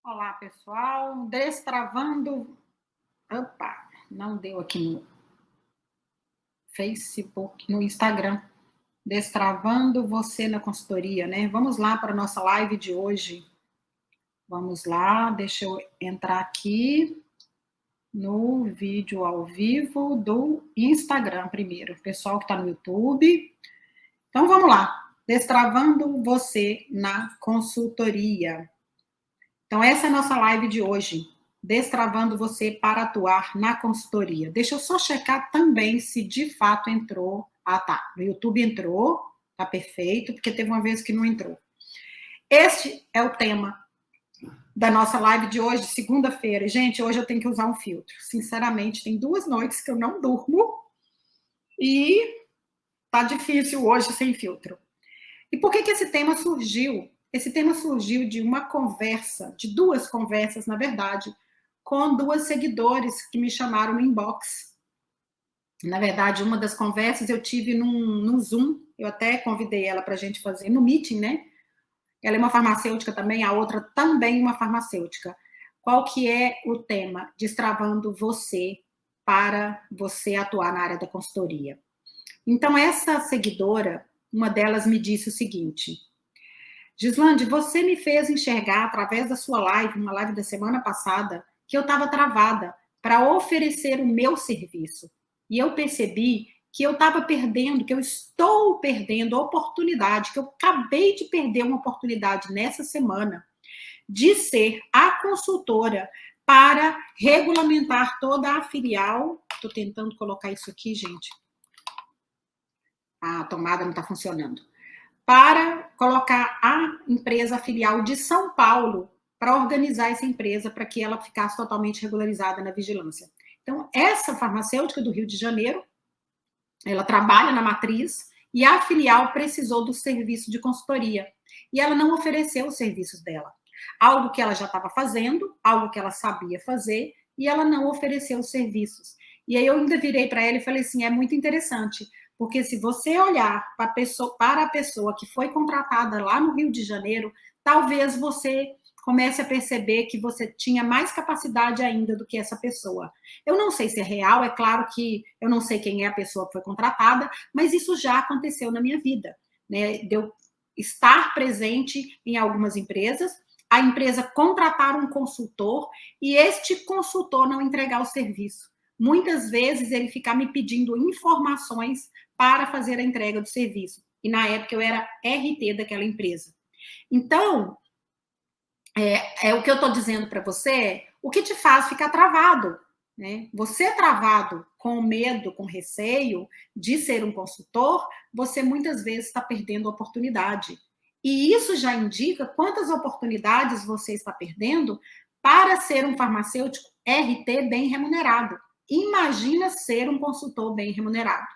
Olá, pessoal. Destravando. Opa, não deu aqui no Facebook, no Instagram. Destravando você na consultoria, né? Vamos lá para a nossa live de hoje. Vamos lá, deixa eu entrar aqui no vídeo ao vivo do Instagram primeiro. Pessoal que está no YouTube. Então vamos lá. Destravando você na consultoria. Então, essa é a nossa live de hoje, destravando você para atuar na consultoria. Deixa eu só checar também se de fato entrou. Ah, tá. No YouTube entrou, tá perfeito, porque teve uma vez que não entrou. Este é o tema da nossa live de hoje, segunda-feira. Gente, hoje eu tenho que usar um filtro. Sinceramente, tem 2 noites que eu não durmo e tá difícil hoje sem filtro. E por que esse tema surgiu? Esse tema surgiu de uma conversa, de 2 conversas, na verdade, com 2 seguidores que me chamaram no inbox. Na verdade, uma das conversas eu tive num Zoom, eu até convidei ela para a gente fazer no meeting, né? Ela é uma farmacêutica também, a outra também uma farmacêutica. Qual que é o tema? Destravando você para você atuar na área da consultoria. Então, essa seguidora, uma delas me disse o seguinte: Gislande, você me fez enxergar através da sua live, uma live da semana passada, que eu estava travada para oferecer o meu serviço. E eu percebi que eu estava perdendo, que eu estou perdendo a oportunidade, que eu acabei de perder uma oportunidade nessa semana de ser a consultora para regulamentar toda a filial. Estou tentando colocar isso aqui, gente. A tomada não está funcionando. Para colocar a empresa filial de São Paulo para organizar essa empresa para que ela ficasse totalmente regularizada na vigilância. Então, essa farmacêutica do Rio de Janeiro, ela trabalha na matriz e a filial precisou do serviço de consultoria. E ela não ofereceu os serviços dela. Algo que ela já estava fazendo, algo que ela sabia fazer, e ela não ofereceu os serviços. E aí eu ainda virei para ela e falei assim, é muito interessante, porque se você olhar para a pessoa que foi contratada lá no Rio de Janeiro, talvez você comece a perceber que você tinha mais capacidade ainda do que essa pessoa. Eu não sei se é real, é claro que eu não sei quem é a pessoa que foi contratada, mas isso já aconteceu na minha vida, né? De eu estar presente em algumas empresas, a empresa contratar um consultor e este consultor não entregar o serviço. Muitas vezes ele ficar me pedindo informações para fazer a entrega do serviço. E na época eu era RT daquela empresa. Então, o que eu estou dizendo para você, o que te faz ficar travado, né? Você travado com medo, com receio de ser um consultor, você muitas vezes está perdendo oportunidade. E isso já indica quantas oportunidades você está perdendo para ser um farmacêutico RT bem remunerado. Imagina ser um consultor bem remunerado.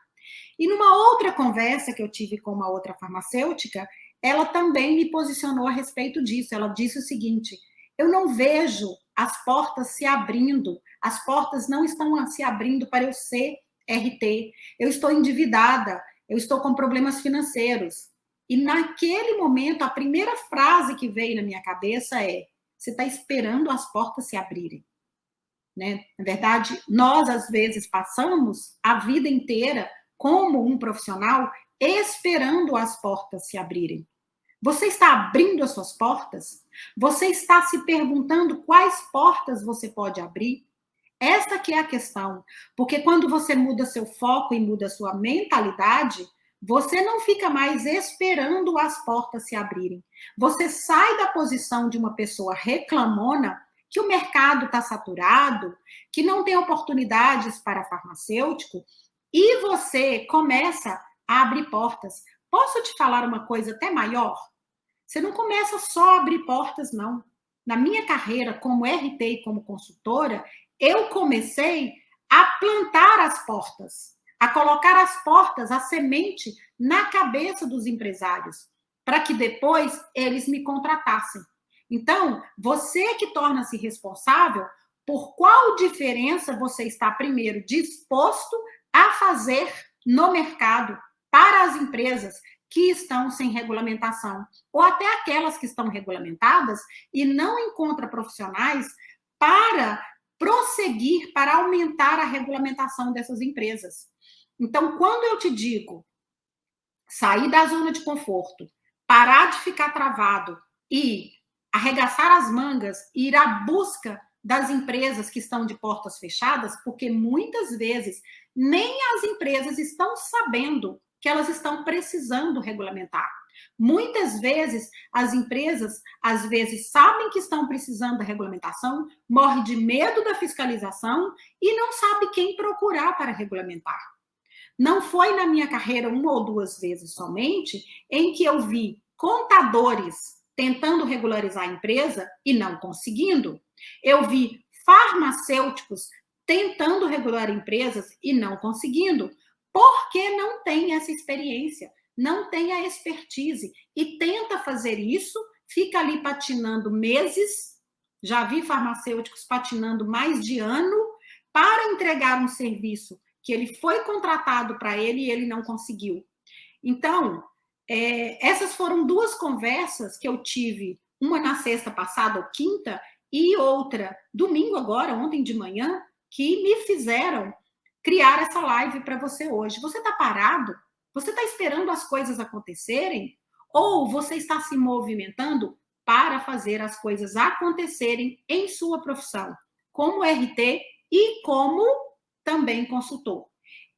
E numa outra conversa que eu tive com uma outra farmacêutica, ela também me posicionou a respeito disso. Ela disse o seguinte: eu não vejo as portas se abrindo, as portas não estão se abrindo para eu ser RT. Eu estou endividada, eu estou com problemas financeiros. E naquele momento, a primeira frase que veio na minha cabeça é: você está esperando as portas se abrirem. Né? Na verdade, nós às vezes passamos a vida inteira como um profissional esperando as portas se abrirem. Você está abrindo as suas portas? Você está se perguntando quais portas você pode abrir? Essa que é a questão. Porque quando você muda seu foco e muda sua mentalidade, você não fica mais esperando as portas se abrirem. Você sai da posição de uma pessoa reclamona que o mercado está saturado, que não tem oportunidades para farmacêutico, e você começa a abrir portas. Posso te falar uma coisa até maior? Você não começa só a abrir portas, não. Na minha carreira como RT e como consultora, eu comecei a plantar as portas, a colocar as portas, a semente na cabeça dos empresários, para que depois eles me contratassem. Então, você que torna-se responsável por qual diferença você está primeiro disposto a fazer no mercado para as empresas que estão sem regulamentação, ou até aquelas que estão regulamentadas e não encontram profissionais para prosseguir, para aumentar a regulamentação dessas empresas. Então, quando eu te digo sair da zona de conforto, parar de ficar travado e arregaçar as mangas e ir à busca das empresas que estão de portas fechadas, porque muitas vezes nem as empresas estão sabendo que elas estão precisando regulamentar. Muitas vezes as empresas, às vezes, sabem que estão precisando da regulamentação, morrem de medo da fiscalização e não sabe quem procurar para regulamentar. Não foi na minha carreira uma ou duas vezes somente em que eu vi contadores tentando regularizar a empresa e não conseguindo. Eu vi farmacêuticos tentando regular empresas e não conseguindo, porque não tem essa experiência, não tem a expertise e tenta fazer isso, fica ali patinando meses. Já vi farmacêuticos patinando mais de ano para entregar um serviço que ele foi contratado para ele e ele não conseguiu. Então, essas foram duas conversas que eu tive, uma na sexta passada ou quinta, e outra domingo agora, ontem de manhã, que me fizeram criar essa live para você hoje. Você está parado? Você está esperando as coisas acontecerem? Ou você está se movimentando para fazer as coisas acontecerem em sua profissão, como RT e como também consultor?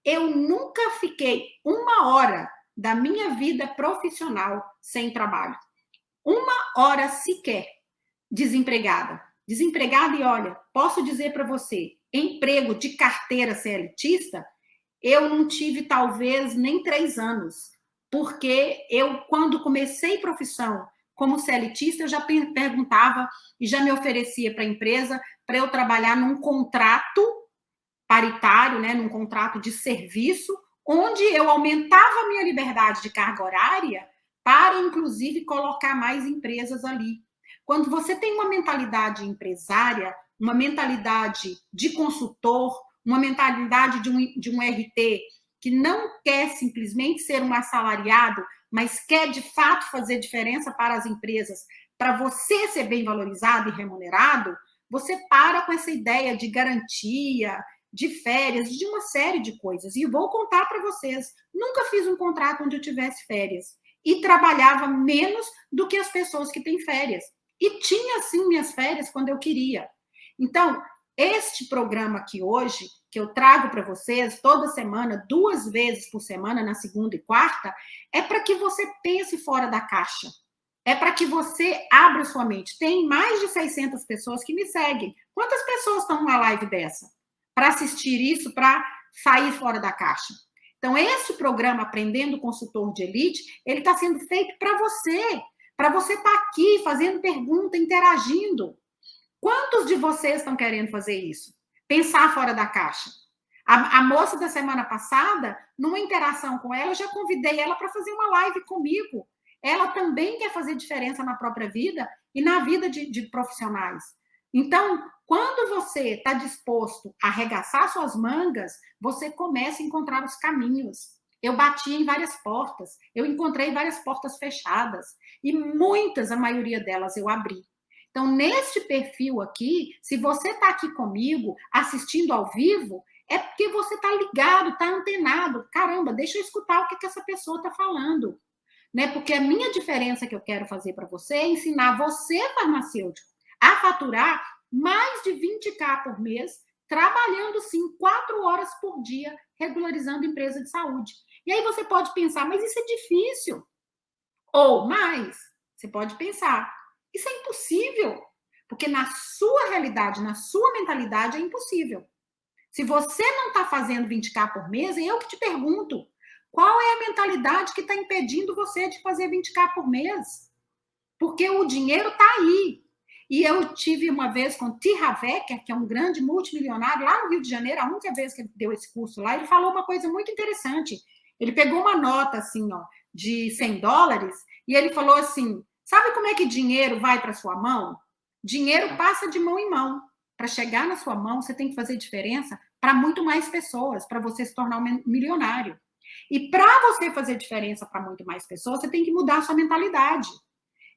Eu nunca fiquei uma hora da minha vida profissional sem trabalho. Uma hora sequer desempregada. Desempregada, e olha, posso dizer para você, emprego de carteira CLTista, eu não tive talvez nem 3 anos, porque eu, quando comecei profissão como CLTista, eu já perguntava e já me oferecia para a empresa para eu trabalhar num contrato paritário, né, num contrato de serviço, onde eu aumentava a minha liberdade de carga horária para, inclusive, colocar mais empresas ali. Quando você tem uma mentalidade empresária, uma mentalidade de consultor, uma mentalidade de um RT que não quer simplesmente ser um assalariado, mas quer, de fato, fazer diferença para as empresas, para você ser bem valorizado e remunerado, você para com essa ideia de garantia, de férias, de uma série de coisas. E vou contar para vocês, nunca fiz um contrato onde eu tivesse férias. E trabalhava menos do que as pessoas que têm férias. E tinha, sim, minhas férias quando eu queria. Então, este programa aqui hoje, que eu trago para vocês toda semana, 2 vezes por semana, na segunda e quarta, é para que você pense fora da caixa. É para que você abra sua mente. Tem mais de 600 pessoas que me seguem. Quantas pessoas estão numa live dessa? Para assistir isso, para sair fora da caixa. Então, esse programa Aprendendo Consultor de Elite, ele está sendo feito para você estar aqui fazendo pergunta, interagindo. Quantos de vocês estão querendo fazer isso? Pensar fora da caixa. A moça da semana passada, numa interação com ela, eu já convidei ela para fazer uma live comigo. Ela também quer fazer diferença na própria vida e na vida de profissionais. Então, quando você está disposto a arregaçar suas mangas, você começa a encontrar os caminhos. Eu bati em várias portas, eu encontrei várias portas fechadas, e muitas, a maioria delas, eu abri. Então, neste perfil aqui, se você está aqui comigo, assistindo ao vivo, é porque você está ligado, está antenado. Caramba, deixa eu escutar o que essa pessoa está falando. Né? Porque a minha diferença que eu quero fazer para você é ensinar você, farmacêutico, a faturar mais de 20K por mês, trabalhando, sim, 4 horas por dia, regularizando empresa de saúde. E aí você pode pensar, mas isso é difícil. Ou mais, você pode pensar, isso é impossível. Porque na sua realidade, na sua mentalidade, é impossível. Se você não está fazendo 20K por mês, eu que te pergunto, qual é a mentalidade que está impedindo você de fazer 20K por mês? Porque o dinheiro está aí. E eu tive uma vez com T. Havecker, que é um grande multimilionário, lá no Rio de Janeiro, a única vez que ele deu esse curso lá, ele falou uma coisa muito interessante. Ele pegou uma nota, assim, ó, de $100, e ele falou assim, sabe como é que dinheiro vai para sua mão? Dinheiro passa de mão em mão. Para chegar na sua mão, você tem que fazer diferença para muito mais pessoas, para você se tornar um milionário. E para você fazer diferença para muito mais pessoas, você tem que mudar a sua mentalidade.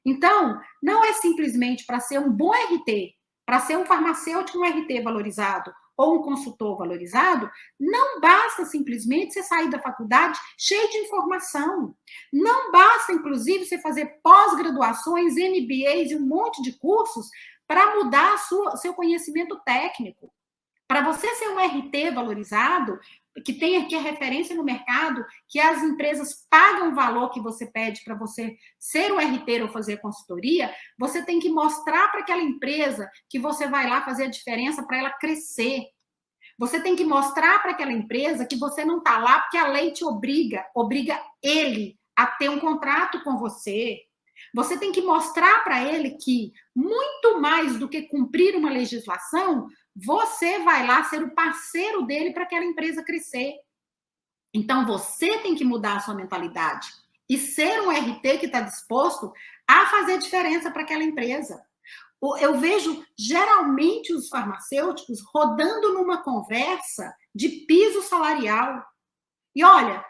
Então, não é simplesmente para ser um bom RT, para ser um farmacêutico, um RT valorizado, ou um consultor valorizado, não basta simplesmente você sair da faculdade cheio de informação. Não basta, inclusive, você fazer pós-graduações, MBAs e um monte de cursos para mudar seu conhecimento técnico. Para você ser um RT valorizado, que tem aqui a referência no mercado, que as empresas pagam o valor que você pede para você ser o RT ou fazer consultoria, você tem que mostrar para aquela empresa que você vai lá fazer a diferença para ela crescer. Você tem que mostrar para aquela empresa que você não está lá porque a lei te obriga ele a ter um contrato com você. Você tem que mostrar para ele que, muito mais do que cumprir uma legislação, você vai lá ser o parceiro dele para aquela empresa crescer. Então, você tem que mudar a sua mentalidade e ser um RT que está disposto a fazer diferença para aquela empresa. Eu vejo, geralmente, os farmacêuticos rodando numa conversa de piso salarial. E olha,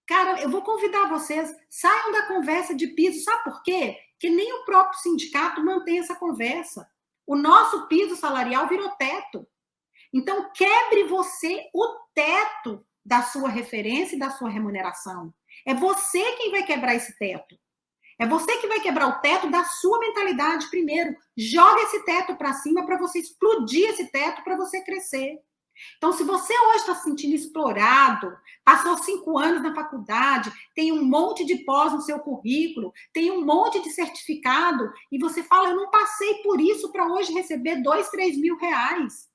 cara, eu vou convidar vocês, saiam da conversa de piso. Sabe por quê? Porque nem o próprio sindicato mantém essa conversa. O nosso piso salarial virou teto. Então, quebre você o teto da sua referência e da sua remuneração. É você quem vai quebrar esse teto. É você que vai quebrar o teto da sua mentalidade primeiro. Joga esse teto para cima para você explodir esse teto para você crescer. Então, se você hoje está se sentindo explorado, passou 5 anos na faculdade, tem um monte de pós no seu currículo, tem um monte de certificado, e você fala, eu não passei por isso para hoje receber 2, 3 mil reais.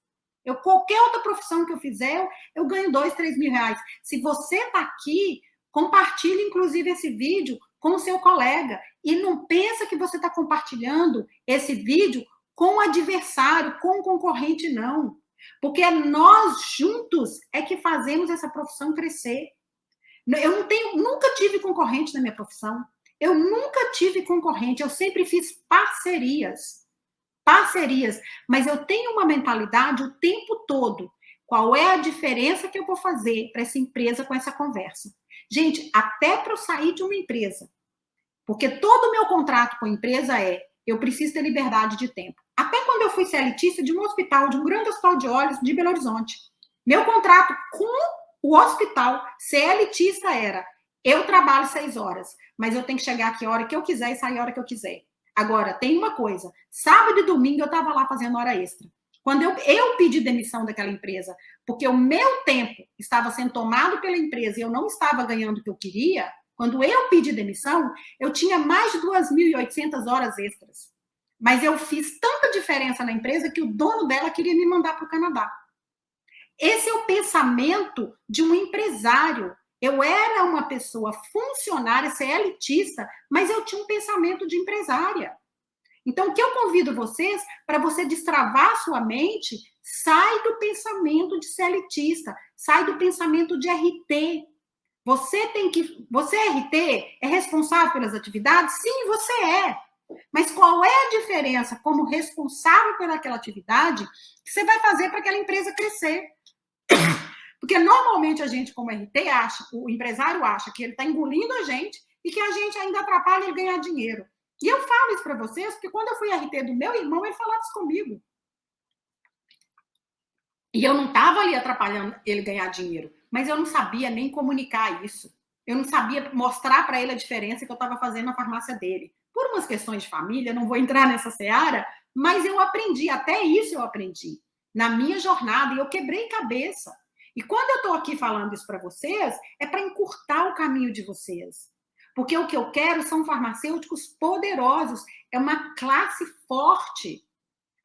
Qualquer outra profissão que eu fizer, eu ganho 2, 3 mil reais. Se você está aqui, compartilhe, inclusive, esse vídeo com o seu colega. E não pensa que você está compartilhando esse vídeo com o adversário, com o concorrente, não. Porque nós juntos é que fazemos essa profissão crescer. Eu nunca tive concorrente na minha profissão. Eu nunca tive concorrente. Eu sempre fiz parcerias. Mas eu tenho uma mentalidade o tempo todo. Qual é a diferença que eu vou fazer para essa empresa com essa conversa? Gente, até para eu sair de uma empresa, porque todo o meu contrato com a empresa eu preciso ter liberdade de tempo. Até quando eu fui CLTista de um hospital, de um grande hospital de olhos de Belo Horizonte, meu contrato com o hospital CLTista era, eu trabalho 6 horas, mas eu tenho que chegar aqui a hora que eu quiser e sair a hora que eu quiser. Agora, tem uma coisa, sábado e domingo eu estava lá fazendo hora extra. Quando eu pedi demissão daquela empresa, porque o meu tempo estava sendo tomado pela empresa e eu não estava ganhando o que eu queria, quando eu pedi demissão, eu tinha mais de 2.800 horas extras. Mas eu fiz tanta diferença na empresa que o dono dela queria me mandar para o Canadá. Esse é o pensamento de um empresário. Eu era uma pessoa funcionária, CLTista, mas eu tinha um pensamento de empresária. Então, o que eu convido vocês, para você destravar a sua mente, sai do pensamento de CLTista, sai do pensamento de RT. Você é RT? É responsável pelas atividades? Sim, você é. Mas qual é a diferença como responsável pelaquela atividade que você vai fazer para aquela empresa crescer? Porque normalmente a gente, como RT, o empresário acha que ele está engolindo a gente e que a gente ainda atrapalha ele ganhar dinheiro. E eu falo isso para vocês, porque quando eu fui RT do meu irmão, ele falava isso comigo. E eu não estava ali atrapalhando ele ganhar dinheiro, mas eu não sabia nem comunicar isso. Eu não sabia mostrar para ele a diferença que eu estava fazendo na farmácia dele. Por umas questões de família, não vou entrar nessa seara, mas eu aprendi, até isso eu aprendi, na minha jornada, e eu quebrei cabeça. E quando eu estou aqui falando isso para vocês, é para encurtar o caminho de vocês. Porque o que eu quero são farmacêuticos poderosos, é uma classe forte.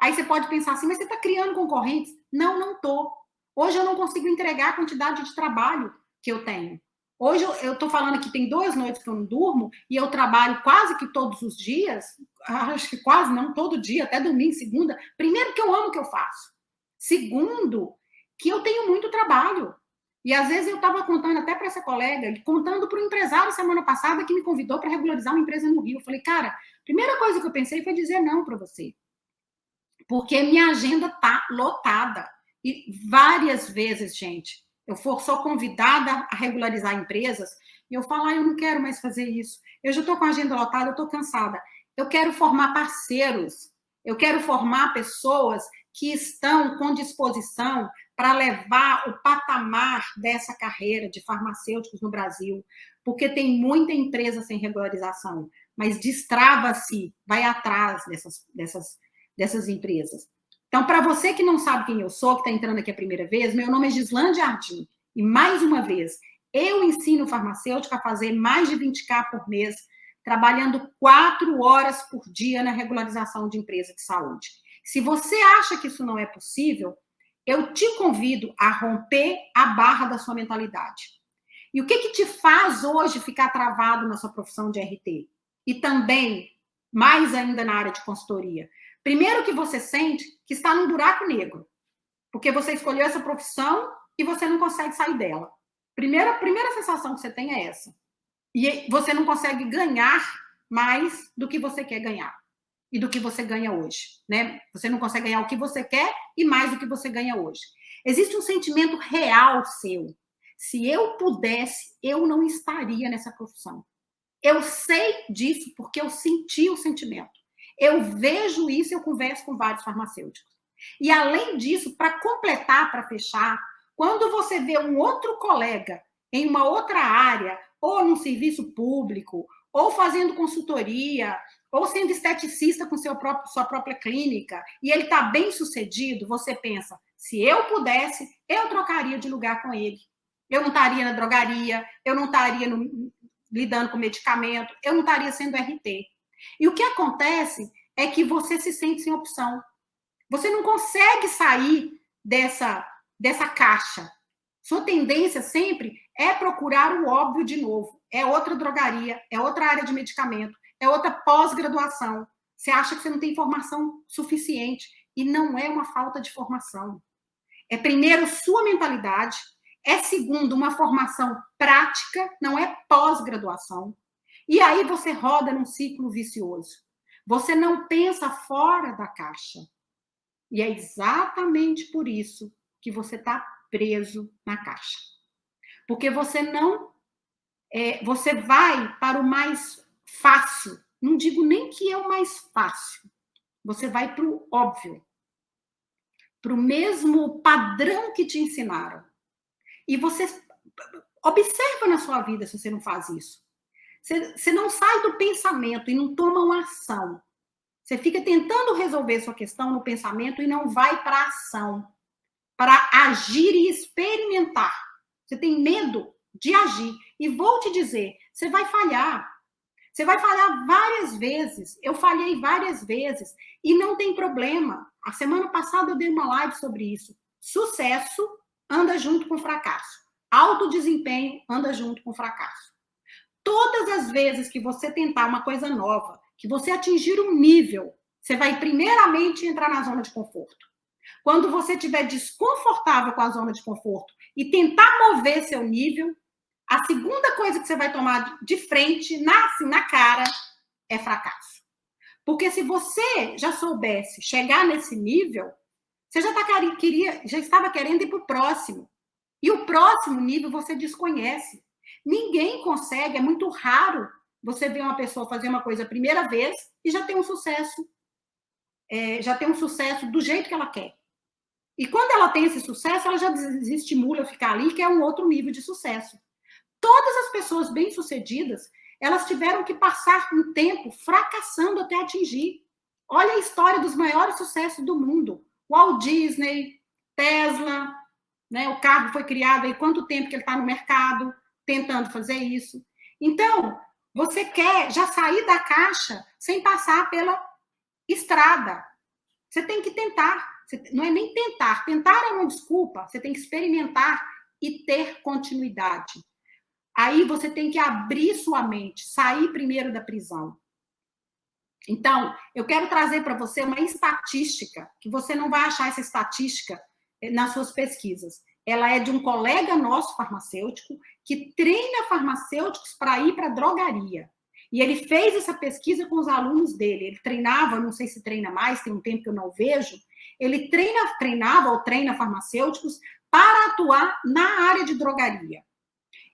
Aí você pode pensar assim, mas você está criando concorrentes? Não, não estou. Hoje eu não consigo entregar a quantidade de trabalho que eu tenho. Hoje eu estou falando que tem 2 noites que eu não durmo e eu trabalho quase que todos os dias, acho que quase não, todo dia, até domingo, segunda. Primeiro, que eu amo o que eu faço. Segundo, que eu tenho muito trabalho. E às vezes eu estava contando até para essa colega, contando para um empresário semana passada que me convidou para regularizar uma empresa no Rio. Eu falei, cara, a primeira coisa que eu pensei foi dizer não para você. Porque minha agenda está lotada. E várias vezes, gente, eu sou convidada a regularizar empresas, e eu falo, eu não quero mais fazer isso, eu já estou com a agenda lotada, eu estou cansada. Eu quero formar parceiros, eu quero formar pessoas que estão com disposição para levar o patamar dessa carreira de farmacêuticos no Brasil, porque tem muita empresa sem regularização, mas destrava-se, vai atrás dessas empresas. Então, para você que não sabe quem eu sou, que está entrando aqui a primeira vez, meu nome é Gislande Ardim, e mais uma vez, eu ensino farmacêutico a fazer mais de 20K por mês, trabalhando 4 horas por dia na regularização de empresa de saúde. Se você acha que isso não é possível, eu te convido a romper a barra da sua mentalidade. E o que te faz hoje ficar travado na sua profissão de RT? E também, mais ainda na área de consultoria. Primeiro que você sente que está num buraco negro, porque você escolheu essa profissão e você não consegue sair dela. Primeira sensação que você tem é essa. E você não consegue ganhar mais do que você quer ganhar e do que você ganha hoje, né? Você não consegue ganhar o que você quer e mais do que você ganha hoje. Existe um sentimento real seu. Se eu pudesse, eu não estaria nessa profissão. Eu sei disso porque eu senti o sentimento. Eu vejo isso, eu converso com vários farmacêuticos. E além disso, para completar, para fechar, quando você vê um outro colega em uma outra área, ou num serviço público, ou fazendo consultoria, ou sendo esteticista com sua própria clínica, e ele está bem sucedido, você pensa, se eu pudesse, eu trocaria de lugar com ele. Eu não estaria na drogaria, eu não estaria lidando com medicamento, eu não estaria sendo RT. E o que acontece é que você se sente sem opção. Você não consegue sair dessa caixa. Sua tendência sempre é procurar o óbvio de novo. É outra drogaria, é outra área de medicamento, é outra pós-graduação. Você acha que você não tem formação suficiente. E não é uma falta de formação. É, primeiro, sua mentalidade. É, segundo, uma formação prática, não é pós-graduação. E aí você roda num ciclo vicioso. Você não pensa fora da caixa. E é exatamente por isso que você está preso na caixa. Porque você não... você vai para o mais fácil. Não digo nem que é o mais fácil. Você vai para o óbvio. Para o mesmo padrão que te ensinaram. E você observa na sua vida se você não faz isso. Você não sai do pensamento e não toma uma ação. Você fica tentando resolver sua questão no pensamento e não vai para a ação, para agir e experimentar. Você tem medo de agir. E vou te dizer, você vai falhar. Você vai falhar várias vezes. Eu falhei várias vezes. E não tem problema. A semana passada eu dei uma live sobre isso. Sucesso anda junto com fracasso. Alto desempenho anda junto com fracasso. Todas as vezes que você tentar uma coisa nova, que você atingir um nível, você vai primeiramente entrar na zona de conforto. Quando você estiver desconfortável com a zona de conforto e tentar mover seu nível, a segunda coisa que você vai tomar de frente, na cara, é fracasso. Porque se você já soubesse chegar nesse nível, você já estava querendo ir para o próximo. E o próximo nível você desconhece. Ninguém consegue, é muito raro você ver uma pessoa fazer uma coisa a primeira vez e já ter um sucesso. Já tem um sucesso do jeito que ela quer. E quando ela tem esse sucesso, ela já desestimula ficar ali, que é um outro nível de sucesso. Todas as pessoas bem-sucedidas, elas tiveram que passar um tempo fracassando até atingir. Olha a história dos maiores sucessos do mundo. Walt Disney, Tesla, né? O carro foi criado aí quanto tempo que ele está no mercado tentando fazer isso. Então, você quer já sair da caixa sem passar pela estrada. Você tem que tentar. Não é nem tentar. Tentar é uma desculpa. Você tem que experimentar e ter continuidade. Aí você tem que abrir sua mente, sair primeiro da prisão. Então, eu quero trazer para você uma estatística, que você não vai achar essa estatística nas suas pesquisas. Ela é de um colega nosso farmacêutico que treina farmacêuticos para ir para a drogaria. E ele fez essa pesquisa com os alunos dele. Ele treinava, não sei se treina mais, tem um tempo que eu não vejo. Ele treinava ou treina farmacêuticos para atuar na área de drogaria.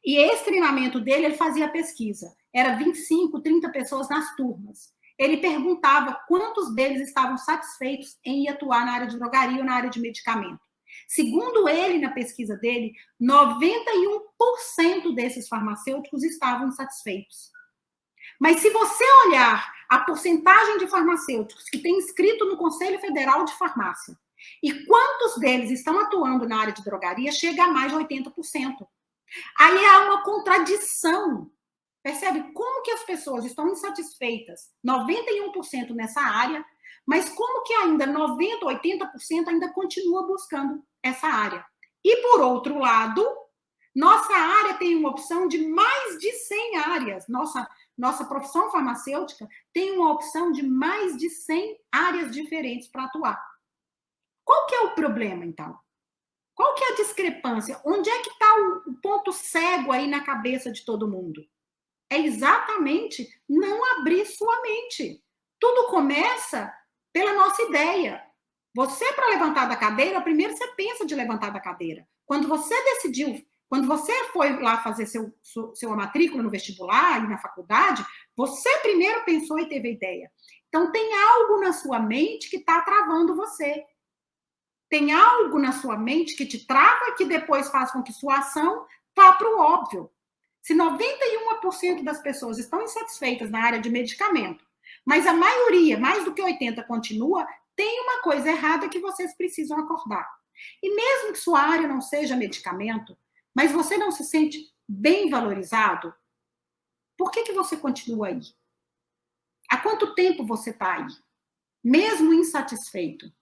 E esse treinamento dele, ele fazia pesquisa. Era 25, 30 pessoas nas turmas. Ele perguntava quantos deles estavam satisfeitos em ir atuar na área de drogaria ou na área de medicamento. Segundo ele, na pesquisa dele, 91% desses farmacêuticos estavam insatisfeitos. Mas se você olhar a porcentagem de farmacêuticos que tem inscrito no Conselho Federal de Farmácia e quantos deles estão atuando na área de drogaria, chega a mais de 80%. Aí há uma contradição. Percebe como que as pessoas estão insatisfeitas, 91% nessa área, mas como que ainda 90%, 80% ainda continua buscando essa área. E, por outro lado, nossa área tem uma opção de mais de 100 áreas. Nossa profissão farmacêutica tem uma opção de mais de 100 áreas diferentes para atuar. Qual que é o problema, então? Qual que é a discrepância? Onde é que está o ponto cego aí na cabeça de todo mundo? É exatamente não abrir sua mente. Tudo começa pela nossa ideia. Você, para levantar da cadeira, primeiro você pensa de levantar da cadeira. Quando você decidiu, quando você foi lá fazer sua matrícula no vestibular e na faculdade, você primeiro pensou e teve a ideia. Então, tem algo na sua mente que está travando você. Tem algo na sua mente que te trava, que depois faz com que sua ação vá para o óbvio. Se 91% das pessoas estão insatisfeitas na área de medicamento, mas a maioria, mais do que 80%, continua, tem uma coisa errada que vocês precisam acordar. E mesmo que sua área não seja medicamento, mas você não se sente bem valorizado, por que você continua aí? Há quanto tempo você está aí? Mesmo insatisfeito.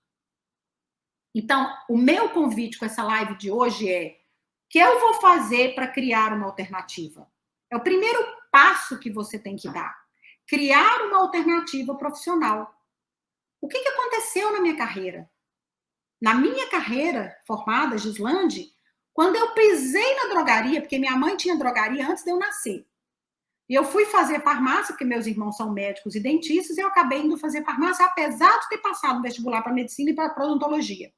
Então, o meu convite com essa live de hoje é: o que eu vou fazer para criar uma alternativa? É o primeiro passo que você tem que dar. Criar uma alternativa profissional. O que aconteceu na minha carreira? Na minha carreira formada, Gislande, quando eu pisei na drogaria, porque minha mãe tinha drogaria antes de eu nascer. E eu fui fazer farmácia, porque meus irmãos são médicos e dentistas, e eu acabei indo fazer farmácia, apesar de ter passado no vestibular para medicina e para odontologia.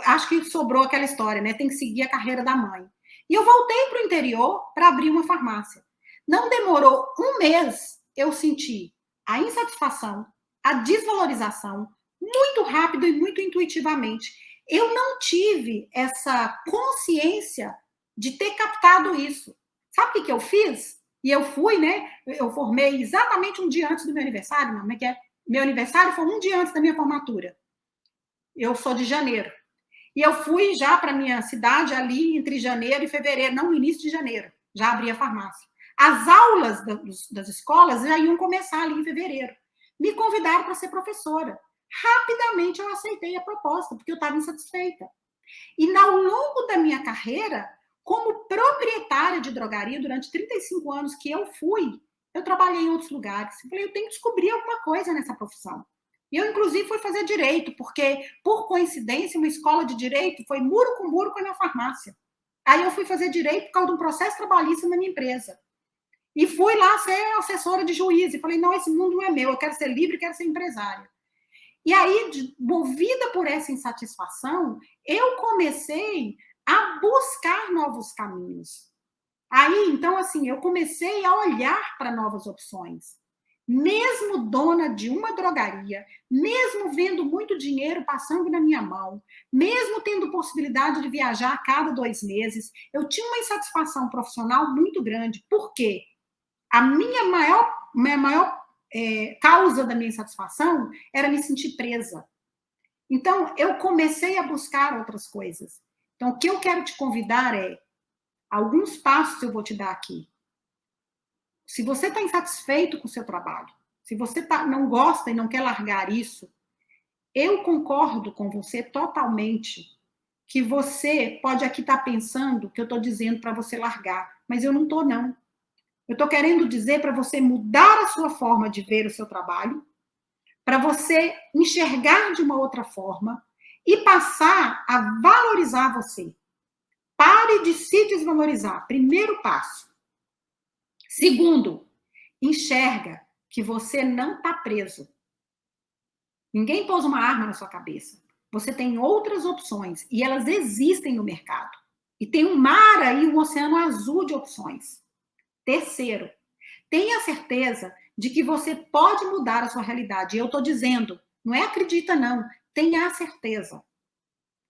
Acho que sobrou aquela história, né? Tem que seguir a carreira da mãe. E eu voltei para o interior para abrir uma farmácia. Não demorou um mês, eu senti a insatisfação, a desvalorização, muito rápido e muito intuitivamente. Eu não tive essa consciência de ter captado isso. Sabe o que eu fiz? E eu fui, né? Eu formei exatamente um dia antes do meu aniversário. Não, é? Meu aniversário foi um dia antes da minha formatura. Eu sou de janeiro. E eu fui já para minha cidade ali entre janeiro e fevereiro, não no início de janeiro, já abri a farmácia. As aulas das escolas já iam começar ali em fevereiro. Me convidaram para ser professora. Rapidamente eu aceitei a proposta, porque eu estava insatisfeita. E ao longo da minha carreira, como proprietária de drogaria, durante 35 anos que eu fui, eu trabalhei em outros lugares. Eu falei, eu tenho que descobrir alguma coisa nessa profissão. E eu, inclusive, fui fazer direito, porque, por coincidência, uma escola de direito foi muro com a minha farmácia. Aí eu fui fazer direito por causa de um processo trabalhista na minha empresa. E fui lá ser assessora de juiz. E falei, não, esse mundo não é meu, eu quero ser livre, quero ser empresária. E aí, movida por essa insatisfação, eu comecei a buscar novos caminhos. Aí, então, assim, eu comecei a olhar para novas opções. Mesmo dona de uma drogaria, mesmo vendo muito dinheiro passando na minha mão, mesmo tendo possibilidade de viajar a cada 2 meses, eu tinha uma insatisfação profissional muito grande. Por quê? A minha maior causa da minha insatisfação era me sentir presa. Então, eu comecei a buscar outras coisas. Então, o que eu quero te convidar é, alguns passos eu vou te dar aqui. Se você está insatisfeito com o seu trabalho, se você não gosta e não quer largar isso, eu concordo com você totalmente que você pode aqui estar pensando que eu estou dizendo para você largar, mas eu não estou, não. Eu estou querendo dizer para você mudar a sua forma de ver o seu trabalho, para você enxergar de uma outra forma e passar a valorizar você. Pare de se desvalorizar. Primeiro passo. Segundo, enxerga que você não está preso. Ninguém pôs uma arma na sua cabeça. você tem outras opções, e elas existem no mercado. E tem um mar aí, um oceano azul de opções. Terceiro, tenha certeza de que você pode mudar a sua realidade. E eu estou dizendo, não é acredita não, tenha a certeza.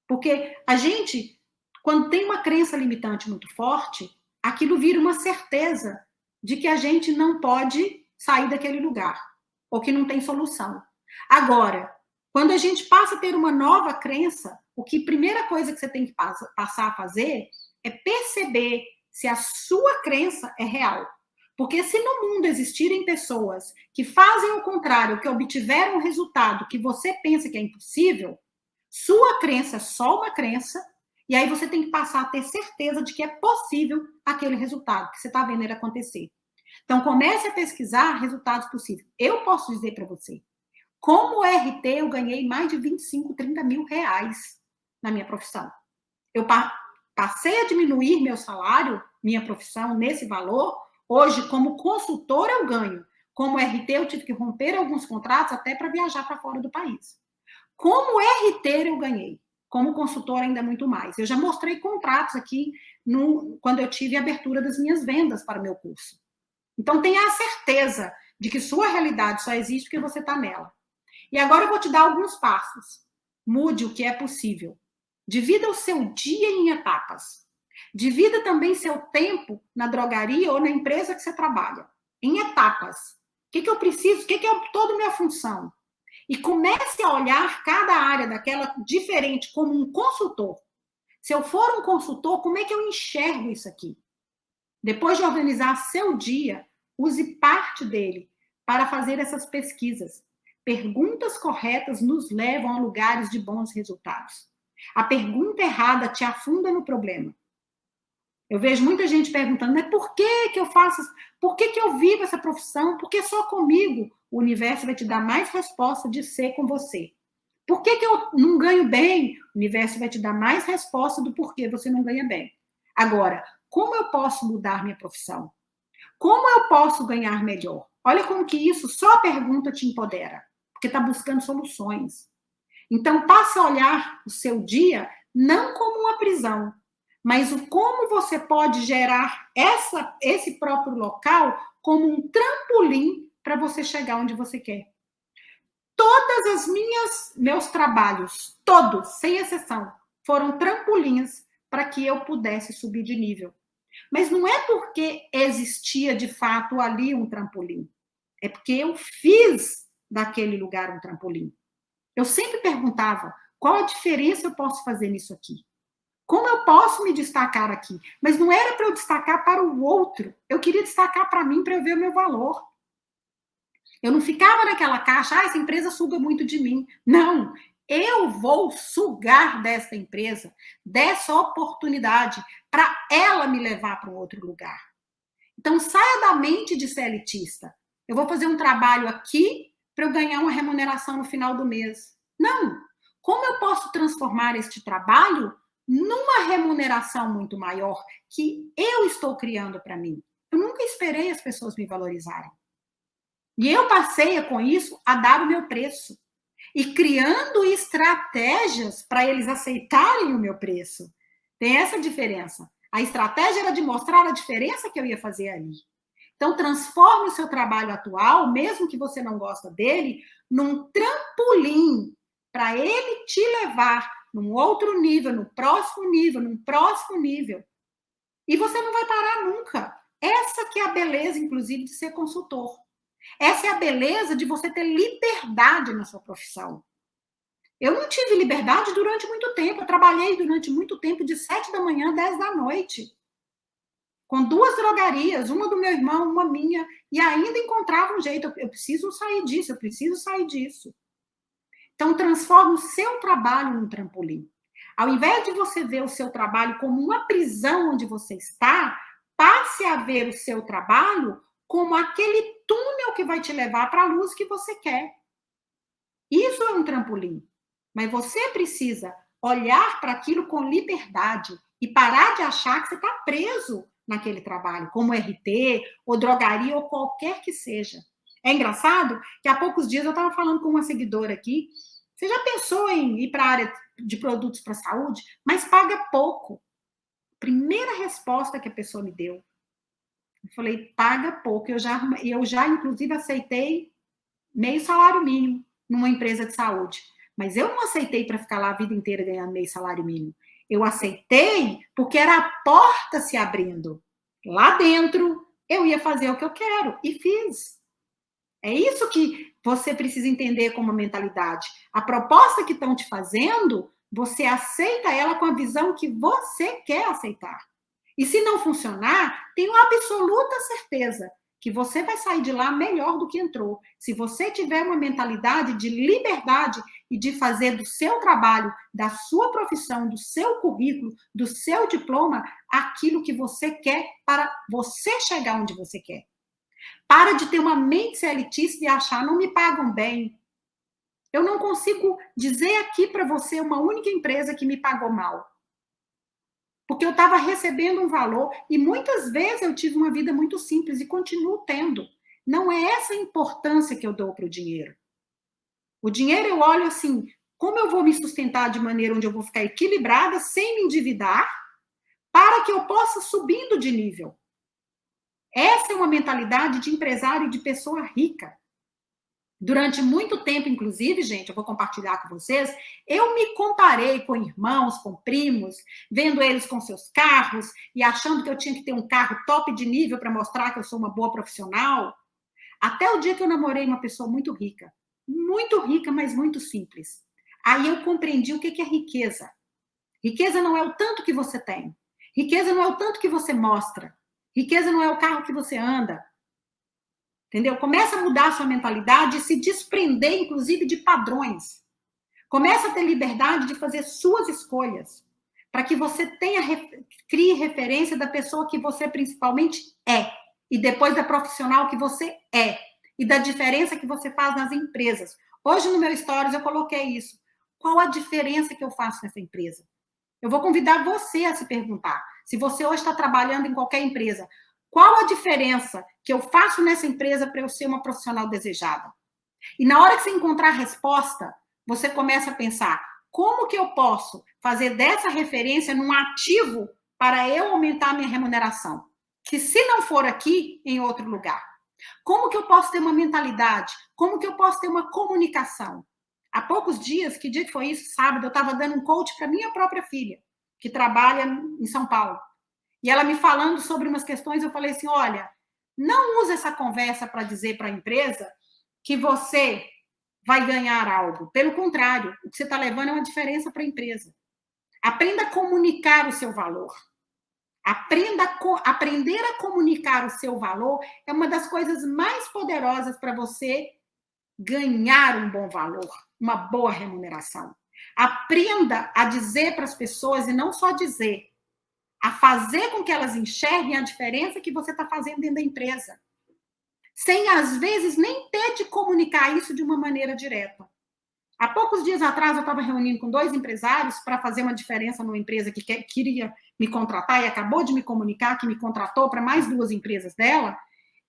Porque a gente, quando tem uma crença limitante muito forte, aquilo vira uma certeza de que a gente não pode sair daquele lugar, ou que não tem solução. Agora, quando a gente passa a ter uma nova crença, a primeira coisa que você tem que passar a fazer é perceber se a sua crença é real. Porque se no mundo existirem pessoas que fazem o contrário, que obtiveram um resultado que você pensa que é impossível, sua crença é só uma crença, e aí você tem que passar a ter certeza de que é possível aquele resultado que você está vendo ele acontecer. Então, comece a pesquisar resultados possíveis. Eu posso dizer para você, como RT, eu ganhei mais de 25, 30 mil reais na minha profissão. Eu passei a diminuir meu salário, minha profissão, nesse valor. Hoje, como consultora, eu ganho. Como RT, eu tive que romper alguns contratos até para viajar para fora do país. Como RT, eu ganhei. Como consultora, ainda muito mais. Eu já mostrei contratos aqui quando eu tive a abertura das minhas vendas para o meu curso. Então, tenha a certeza de que sua realidade só existe porque você está nela. E agora eu vou te dar alguns passos. Mude o que é possível. Divida o seu dia em etapas. Divida também seu tempo na drogaria ou na empresa que você trabalha. Em etapas. O que eu preciso? O que é toda a minha função? E comece a olhar cada área daquela diferente como um consultor. Se eu for um consultor, como é que eu enxergo isso aqui? Depois de organizar seu dia, use parte dele para fazer essas pesquisas. Perguntas corretas nos levam a lugares de bons resultados. A pergunta errada te afunda no problema. Eu vejo muita gente perguntando, mas por que eu faço, por que eu vivo essa profissão? Por que só comigo? O universo vai te dar mais resposta de ser com você. Por que eu não ganho bem? O universo vai te dar mais resposta do porquê você não ganha bem. Agora, como eu posso mudar minha profissão? Como eu posso ganhar melhor? Olha como que isso, só a pergunta te empodera, porque está buscando soluções. Então, passe a olhar o seu dia não como uma prisão, mas o como você pode gerar esse próprio local como um trampolim para você chegar onde você quer. Todas meus trabalhos, todos, sem exceção, foram trampolins para que eu pudesse subir de nível. Mas não é porque existia de fato ali um trampolim, é porque eu fiz daquele lugar um trampolim. Eu sempre perguntava, qual a diferença eu posso fazer nisso aqui? Como eu posso me destacar aqui? Mas não era para eu destacar para o outro, eu queria destacar para mim, para eu ver o meu valor. Eu não ficava naquela caixa, essa empresa suga muito de mim. Não, eu vou sugar dessa empresa, dessa oportunidade, para ela me levar para um outro lugar. Então, saia da mente de ser elitista. Eu vou fazer um trabalho aqui para eu ganhar uma remuneração no final do mês. Não. Como eu posso transformar este trabalho numa remuneração muito maior que eu estou criando para mim? Eu nunca esperei as pessoas me valorizarem. E eu passei com isso a dar o meu preço. E criando estratégias para eles aceitarem o meu preço. Tem essa diferença. A estratégia era de mostrar a diferença que eu ia fazer ali. Então, transforme o seu trabalho atual, mesmo que você não gosta dele, num trampolim para ele te levar num outro nível, no próximo nível, num próximo nível. E você não vai parar nunca. Essa que é a beleza, inclusive, de ser consultor. Essa é a beleza de você ter liberdade na sua profissão. Eu não tive liberdade durante muito tempo. Eu trabalhei durante muito tempo, de 7 da manhã a 10 da noite. Com 2 drogarias, uma do meu irmão, uma minha, e ainda encontrava um jeito. Eu preciso sair disso, eu preciso sair disso. Então, transforme o seu trabalho num trampolim. Ao invés de você ver o seu trabalho como uma prisão onde você está, passe a ver o seu trabalho como aquele túnel que vai te levar para a luz que você quer. Isso é um trampolim. Mas você precisa olhar para aquilo com liberdade e parar de achar que você está preso naquele trabalho, como RT, ou drogaria, ou qualquer que seja. É engraçado que há poucos dias eu estava falando com uma seguidora aqui, Você já pensou em ir para a área de produtos para a saúde? Mas paga pouco. Primeira resposta que a pessoa me deu. Eu falei, paga pouco. Eu já inclusive, aceitei meio salário mínimo numa empresa de saúde. Mas eu não aceitei para ficar lá a vida inteira ganhando meio salário mínimo. Eu aceitei porque era a porta se abrindo. Lá dentro, eu ia fazer o que eu quero. E fiz. É isso que você precisa entender como mentalidade. A proposta que estão te fazendo, você aceita ela com a visão que você quer aceitar. E se não funcionar, tenho absoluta certeza que você vai sair de lá melhor do que entrou. Se você tiver uma mentalidade de liberdade e de fazer do seu trabalho, da sua profissão, do seu currículo, do seu diploma, aquilo que você quer para você chegar onde você quer. Para de ter uma mente elitista e achar, não me pagam bem. Eu não consigo dizer aqui para você uma única empresa que me pagou mal. Porque eu estava recebendo um valor e muitas vezes eu tive uma vida muito simples e continuo tendo. Não é essa a importância que eu dou para o dinheiro. O dinheiro eu olho assim, como eu vou me sustentar de maneira onde eu vou ficar equilibrada, sem me endividar, para que eu possa subindo de nível. Essa é uma mentalidade de empresário e de pessoa rica. Durante muito tempo, inclusive, gente, eu vou compartilhar com vocês, eu me comparei com irmãos, com primos, vendo eles com seus carros e achando que eu tinha que ter um carro top de nível para mostrar que eu sou uma boa profissional. Até o dia que eu namorei uma pessoa muito rica, mas muito simples. Aí eu compreendi o que é riqueza. Riqueza não é o tanto que você tem. Riqueza não é o tanto que você mostra. Riqueza não é o carro que você anda. Entendeu? Começa a mudar a sua mentalidade e se desprender, inclusive, de padrões. Começa a ter liberdade de fazer suas escolhas, para que você crie referência da pessoa que você principalmente é, e depois da profissional que você é, e da diferença que você faz nas empresas. Hoje, no meu Stories, eu coloquei isso. Qual a diferença que eu faço nessa empresa? Eu vou convidar você a se perguntar. Se você hoje está trabalhando em qualquer empresa, qual a diferença que eu faço nessa empresa para eu ser uma profissional desejada? E na hora que você encontrar a resposta, você começa a pensar, como que eu posso fazer dessa referência num ativo para eu aumentar a minha remuneração? Que se não for aqui, em outro lugar. Como que eu posso ter uma mentalidade? Como que eu posso ter uma comunicação? Há poucos dias, que dia que foi isso? Sábado, eu estava dando um coach para minha própria filha, que trabalha em São Paulo. E ela me falando sobre umas questões, eu falei assim, olha, não use essa conversa para dizer para a empresa que você vai ganhar algo. Pelo contrário, o que você está levando é uma diferença para a empresa. Aprenda a comunicar o seu valor. Aprender a comunicar o seu valor é uma das coisas mais poderosas para você ganhar um bom valor, uma boa remuneração. Aprenda a dizer para as pessoas, e não só dizer, a fazer com que elas enxerguem a diferença que você está fazendo dentro da empresa. Sem, às vezes, nem ter de comunicar isso de uma maneira direta. Há poucos dias atrás, eu estava reunindo com 2 empresários para fazer uma diferença numa empresa que queria me contratar e acabou de me comunicar que me contratou para mais 2 empresas dela,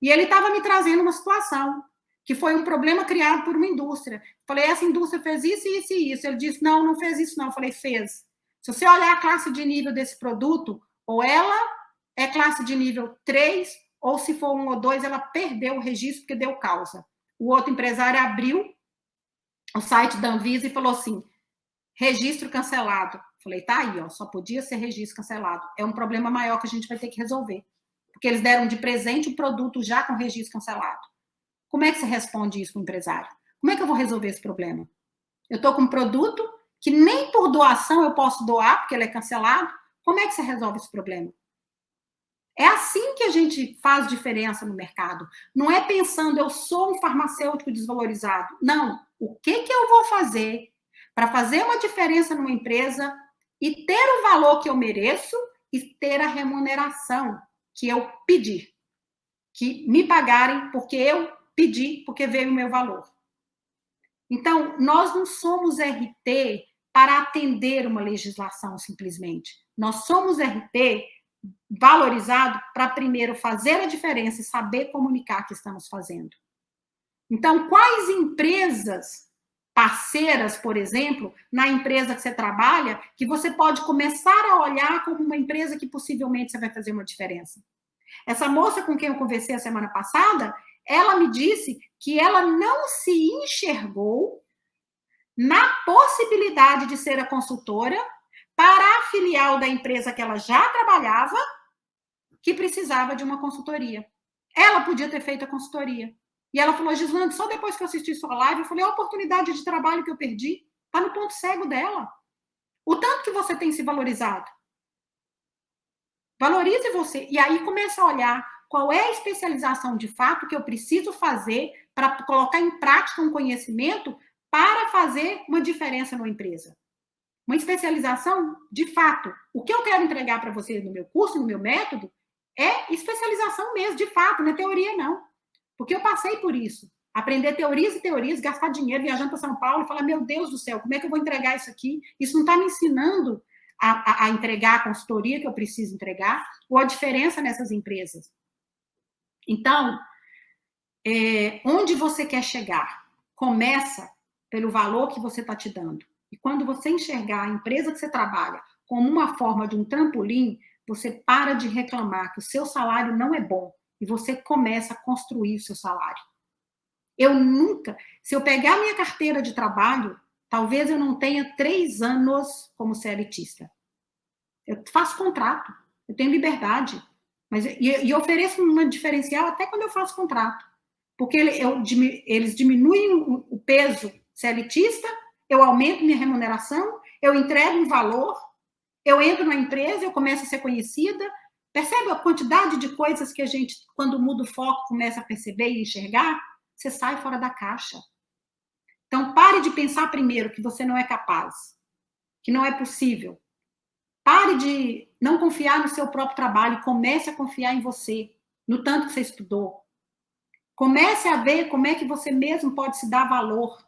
e ele estava me trazendo uma situação que foi um problema criado por uma indústria. Falei, essa indústria fez isso, isso e isso. Ele disse, não, não fez isso não. Eu falei, fez. Se você olhar a classe de nível desse produto, ou ela é classe de nível 3, ou se for 1 ou 2, ela perdeu o registro porque deu causa. O outro empresário abriu o site da Anvisa e falou assim, registro cancelado. Falei, tá aí, ó, só podia ser registro cancelado. É um problema maior que a gente vai ter que resolver. Porque eles deram de presente o produto já com registro cancelado. Como é que você responde isso para o empresário? Como é que eu vou resolver esse problema? Eu estou com um produto que nem por doação eu posso doar, porque ele é cancelado. Como é que você resolve esse problema? É assim que a gente faz diferença no mercado. Não é pensando, eu sou um farmacêutico desvalorizado. Não. O que eu vou fazer para fazer uma diferença numa empresa e ter o valor que eu mereço e ter a remuneração que eu pedi? Que me pagarem porque eu pedi, porque veio o meu valor. Então, nós não somos RT para atender uma legislação simplesmente. Nós somos RT valorizado para primeiro fazer a diferença e saber comunicar que estamos fazendo. Então, quais empresas parceiras, por exemplo, na empresa que você trabalha, que você pode começar a olhar como uma empresa que possivelmente você vai fazer uma diferença. Essa moça com quem eu conversei a semana passada, ela me disse que ela não se enxergou na possibilidade de ser a consultora para a filial da empresa que ela já trabalhava, que precisava de uma consultoria. Ela podia ter feito a consultoria. E ela falou, Gislande, só depois que eu assisti sua live, eu falei, a oportunidade de trabalho que eu perdi está no ponto cego dela. O tanto que você tem se valorizado. Valorize você. E aí começa a olhar qual é a especialização de fato que eu preciso fazer para colocar em prática um conhecimento para fazer uma diferença numa empresa. Uma especialização de fato. O que eu quero entregar para vocês no meu curso, no meu método, é especialização mesmo, de fato, não é teoria, não. Porque eu passei por isso. Aprender teorias e teorias, gastar dinheiro viajando para São Paulo e falar, meu Deus do céu, como é que eu vou entregar isso aqui? Isso não está me ensinando a entregar a consultoria que eu preciso entregar ou a diferença nessas empresas. Então, onde você quer chegar? Começa pelo valor que você está te dando. E quando você enxergar a empresa que você trabalha como uma forma de um trampolim, você para de reclamar que o seu salário não é bom e você começa a construir o seu salário. Eu nunca, se eu pegar minha carteira de trabalho, talvez eu não tenha 3 anos como CLTista. Eu faço contrato, eu tenho liberdade, mas e ofereço uma diferencial até quando eu faço contrato, porque eles diminuem o peso CLTista, eu aumento minha remuneração, eu entrego um valor, eu entro na empresa, eu começo a ser conhecida. Percebe a quantidade de coisas que a gente, quando muda o foco, começa a perceber e enxergar? Você sai fora da caixa. Então, pare de pensar primeiro que você não é capaz, que não é possível. Pare de não confiar no seu próprio trabalho e comece a confiar em você, no tanto que você estudou. Comece a ver como é que você mesmo pode se dar valor.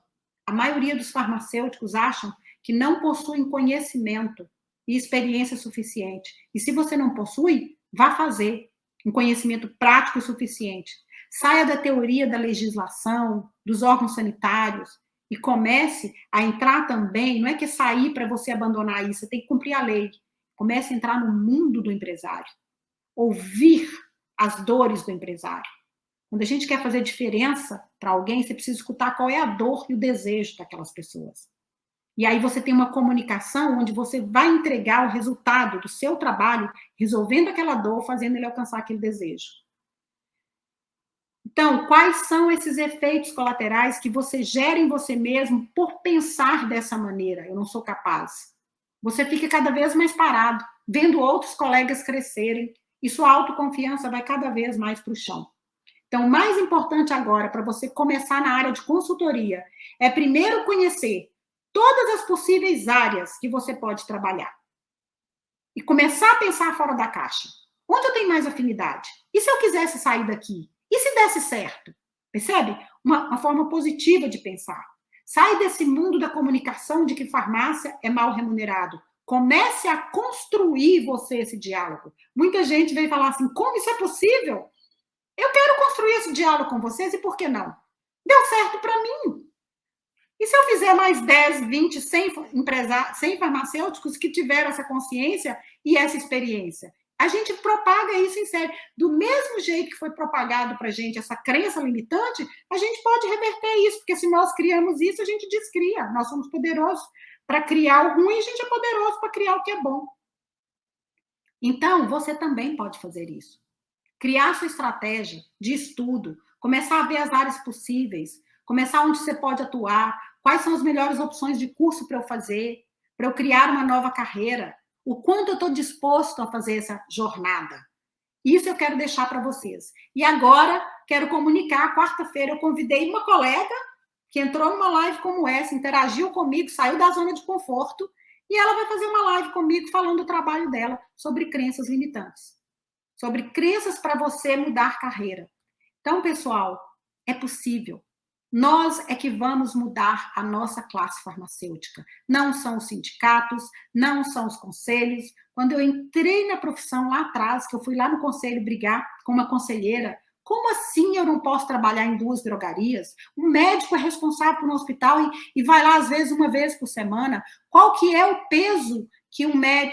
A maioria dos farmacêuticos acham que não possuem conhecimento e experiência suficiente. E se você não possui, vá fazer um conhecimento prático suficiente. Saia da teoria da legislação, dos órgãos sanitários e comece a entrar também, não é que sair para você abandonar isso, você tem que cumprir a lei. Comece a entrar no mundo do empresário. Ouvir as dores do empresário. Quando a gente quer fazer diferença para alguém, você precisa escutar qual é a dor e o desejo daquelas pessoas. E aí você tem uma comunicação onde você vai entregar o resultado do seu trabalho, resolvendo aquela dor, fazendo ele alcançar aquele desejo. Então, quais são esses efeitos colaterais que você gera em você mesmo por pensar dessa maneira? Eu não sou capaz. Você fica cada vez mais parado, vendo outros colegas crescerem, e sua autoconfiança vai cada vez mais para o chão. Então, o mais importante agora, para você começar na área de consultoria, é primeiro conhecer todas as possíveis áreas que você pode trabalhar. E começar a pensar fora da caixa. Onde eu tenho mais afinidade? E se eu quisesse sair daqui? E se desse certo? Percebe? Uma forma positiva de pensar. Sai desse mundo da comunicação de que farmácia é mal remunerado. Comece a construir você esse diálogo. Muita gente vem falar assim, como isso é possível? Eu quero construir esse diálogo com vocês e por que não? Deu certo para mim. E se eu fizer mais 10, 20, 100 farmacêuticos que tiveram essa consciência e essa experiência? A gente propaga isso em série. Do mesmo jeito que foi propagado para a gente essa crença limitante, a gente pode reverter isso, porque se nós criamos isso, a gente descria. Nós somos poderosos para criar o ruim, a gente é poderoso para criar o que é bom. Então, você também pode fazer isso. Criar sua estratégia de estudo, começar a ver as áreas possíveis, começar onde você pode atuar, quais são as melhores opções de curso para eu fazer, para eu criar uma nova carreira, o quanto eu estou disposto a fazer essa jornada. Isso eu quero deixar para vocês. E agora, quero comunicar, quarta-feira eu convidei uma colega que entrou numa live como essa, interagiu comigo, saiu da zona de conforto, e ela vai fazer uma live comigo falando do trabalho dela sobre crenças limitantes. Sobre crenças para você mudar carreira. Então, pessoal, é possível. Nós é que vamos mudar a nossa classe farmacêutica. Não são os sindicatos, não são os conselhos. Quando eu entrei na profissão lá atrás, que eu fui lá no conselho brigar com uma conselheira, Como assim eu não posso trabalhar em 2 drogarias? Um médico é responsável por um hospital e vai lá, às vezes, 1 vez por semana. Qual que é o peso que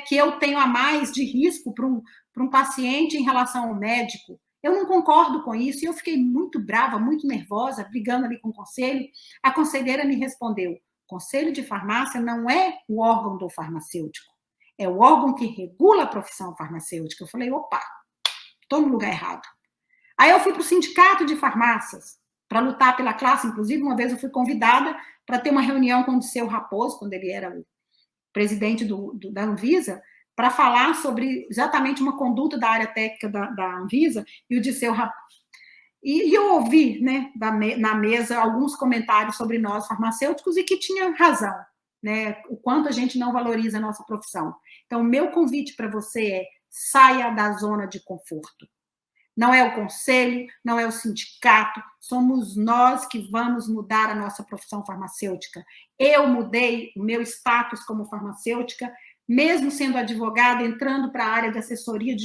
que eu tenho a mais de risco para um paciente em relação ao médico? Eu não concordo com isso e eu fiquei muito brava, muito nervosa, brigando ali com o conselho. A conselheira me respondeu: Conselho de Farmácia não é o órgão do farmacêutico, é o órgão que regula a profissão farmacêutica. Eu falei, opa, estou no lugar errado. Aí eu fui para o sindicato de farmácias para lutar pela classe. Inclusive, uma vez eu fui convidada para ter uma reunião com o Disseu Raposo, quando ele era o presidente da Anvisa, para falar sobre exatamente uma conduta da área técnica da Anvisa, e o Disseu Raposo. E eu ouvi, né, na mesa, alguns comentários sobre nós farmacêuticos e que tinham razão, né, o quanto a gente não valoriza a nossa profissão. Então, o meu convite para você é: saia da zona de conforto. Não é o conselho, não é o sindicato, somos nós que vamos mudar a nossa profissão farmacêutica. Eu mudei o meu status como farmacêutica, mesmo sendo advogada, entrando para a área de assessoria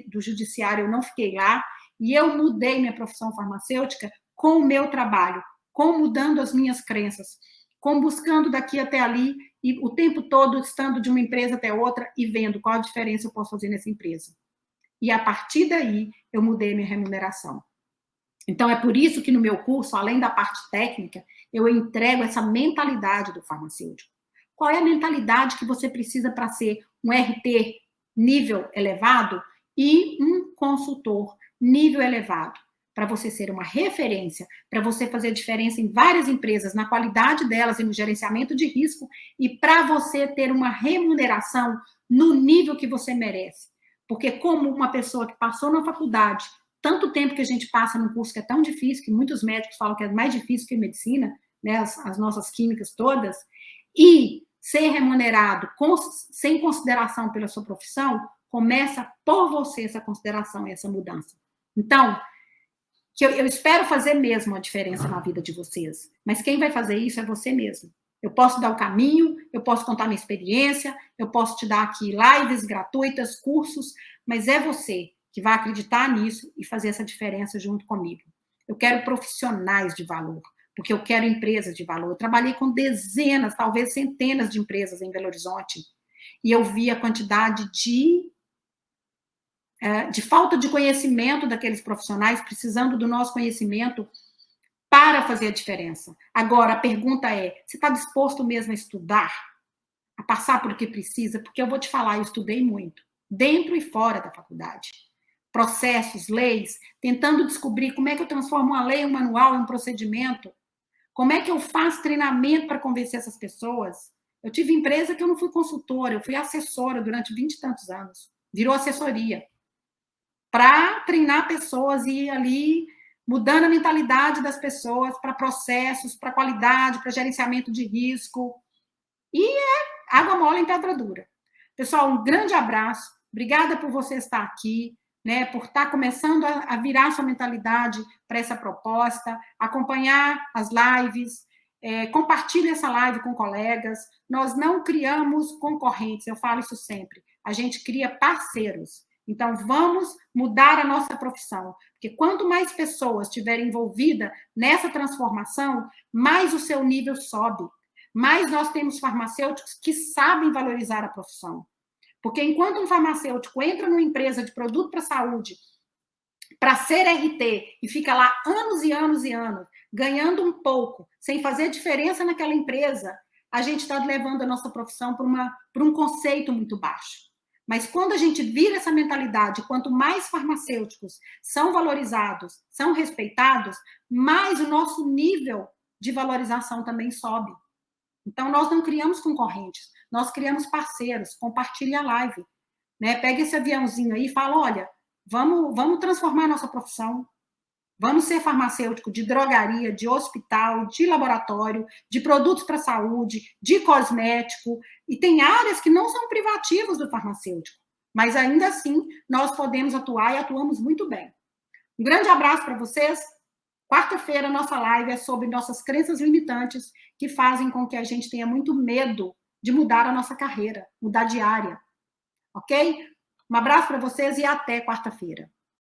do judiciário, eu não fiquei lá, e eu mudei minha profissão farmacêutica com o meu trabalho, com mudando as minhas crenças, com buscando daqui até ali, e o tempo todo estando de uma empresa até outra e vendo qual a diferença eu posso fazer nessa empresa. E a partir daí, eu mudei minha remuneração. Então, é por isso que no meu curso, além da parte técnica, eu entrego essa mentalidade do farmacêutico. Qual é a mentalidade que você precisa para ser um RT nível elevado e um consultor nível elevado? Para você ser uma referência, para você fazer diferença em várias empresas, na qualidade delas e no gerenciamento de risco, e para você ter uma remuneração no nível que você merece. Porque como uma pessoa que passou na faculdade, tanto tempo que a gente passa num curso que é tão difícil, que muitos médicos falam que é mais difícil que medicina, né, as nossas químicas todas, e ser remunerado sem consideração pela sua profissão, começa por você essa consideração e essa mudança. Então, eu espero fazer mesmo a diferença na vida de vocês, mas quem vai fazer isso é você mesmo. Eu posso dar o caminho, eu posso contar minha experiência, eu posso te dar aqui lives gratuitas, cursos, mas é você que vai acreditar nisso e fazer essa diferença junto comigo. Eu quero profissionais de valor, porque eu quero empresas de valor. Eu trabalhei com dezenas, talvez centenas de empresas em Belo Horizonte, e eu vi a quantidade de falta de conhecimento daqueles profissionais, precisando do nosso conhecimento para fazer a diferença. Agora, a pergunta é: você está disposto mesmo a estudar? A passar por o que precisa? Porque eu vou te falar, eu estudei muito, dentro e fora da faculdade. Processos, leis, tentando descobrir como é que eu transformo uma lei, um manual em um procedimento. Como é que eu faço treinamento para convencer essas pessoas? Eu tive empresa que eu não fui consultora, eu fui assessora durante 20 e tantos anos. Virou assessoria. Para treinar pessoas e ir ali mudando a mentalidade das pessoas para processos, para qualidade, para gerenciamento de risco. E é água mole em pedra dura. Pessoal, um grande abraço. Obrigada por você estar aqui, né, por estar começando a virar sua mentalidade para essa proposta, acompanhar as lives, compartilhe essa live com colegas. Nós não criamos concorrentes, eu falo isso sempre. A gente cria parceiros. Então, vamos mudar a nossa profissão, porque quanto mais pessoas estiverem envolvidas nessa transformação, mais o seu nível sobe, mais nós temos farmacêuticos que sabem valorizar a profissão. Porque enquanto um farmacêutico entra numa empresa de produto para a saúde, para ser RT, e fica lá anos e anos e anos, ganhando um pouco, sem fazer diferença naquela empresa, a gente está levando a nossa profissão para um conceito muito baixo. Mas quando a gente vira essa mentalidade, quanto mais farmacêuticos são valorizados, são respeitados, mais o nosso nível de valorização também sobe. Então, nós não criamos concorrentes, nós criamos parceiros. Compartilhe a live, né? Pega esse aviãozinho aí e fala: olha, vamos transformar a nossa profissão. Vamos ser farmacêutico de drogaria, de hospital, de laboratório, de produtos para a saúde, de cosmético. E tem áreas que não são privativas do farmacêutico, mas ainda assim nós podemos atuar e atuamos muito bem. Um grande abraço para vocês. Quarta-feira, nossa live é sobre nossas crenças limitantes que fazem com que a gente tenha muito medo de mudar a nossa carreira, mudar de área. Ok? Um abraço para vocês e até quarta-feira.